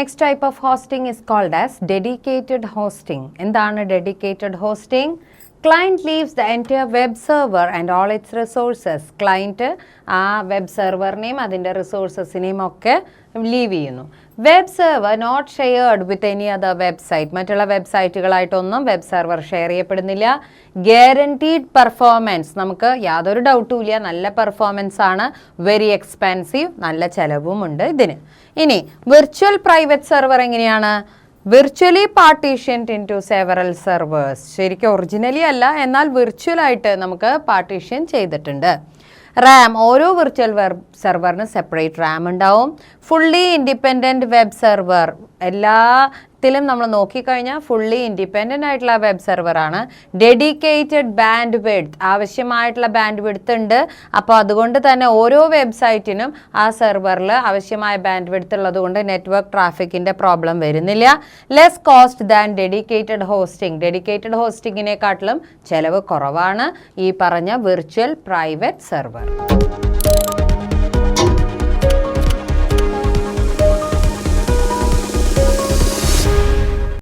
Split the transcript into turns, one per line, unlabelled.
Next type of hosting is called as dedicated hosting. എന്താണ് dedicated hosting? Client leaves the entire web server and all its resources. Client ആ web സെർവറിനെയും അതിൻ്റെ റിസോഴ്സസിനെയും ഒക്കെ leave ചെയ്യുന്നു. Web server not shared with any other website. മറ്റുള്ള വെബ്സൈറ്റുകളായിട്ടൊന്നും web server share ചെയ്യപ്പെടുന്നില്ല. ഗ്യാരണ്ടീഡ് പെർഫോമൻസ്, നമുക്ക് യാതൊരു ഡൗട്ടും ഇല്ല, നല്ല പെർഫോമൻസ് ആണ്. വെരി എക്സ്പെൻസീവ്, നല്ല ചിലവുമുണ്ട് ഇതിന്. ഇനി വിർച്വൽ പ്രൈവറ്റ് സെർവർ എങ്ങനെയാണ്? Virtually partitioned into several servers. ശരിക്കും ഒറിജിനലി അല്ല, എന്നാൽ വിർച്വലായിട്ട് നമുക്ക് പാർട്ടീഷൻ ചെയ്തിട്ടുണ്ട്. റാം, ഓരോ വിർച്വൽ വെബ് സെർവറിന് സെപ്പറേറ്റ് റാം ഉണ്ടാവും. ഫുള്ളി ഇൻഡിപെൻഡൻറ്റ് വെബ് സെർവർ, എല്ലാത്തിലും നമ്മൾ നോക്കിക്കഴിഞ്ഞാൽ ഫുള്ളി ഇൻഡിപെൻഡൻ്റ് ആയിട്ടുള്ള വെബ് സെർവറാണ്. ഡെഡിക്കേറ്റഡ് ബാൻഡ് വിഡ്ത്ത്, ആവശ്യമായിട്ടുള്ള ബാൻഡ് വിഡ്ത്ത് ഉണ്ട്. അപ്പോൾ അതുകൊണ്ട് തന്നെ ഓരോ വെബ്സൈറ്റിനും ആ സെർവറിൽ ആവശ്യമായ ബാൻഡ് വിഡ്ത്ത് ഉള്ളത് കൊണ്ട് നെറ്റ്വർക്ക് ട്രാഫിക്കിൻ്റെ പ്രോബ്ലം വരുന്നില്ല. Less cost than dedicated hosting. Dedicated ഹോസ്റ്റിങ്ങിനെക്കാട്ടിലും ചിലവ് കുറവാണ് ഈ പറഞ്ഞ വിർച്വൽ പ്രൈവറ്റ് സെർവർ.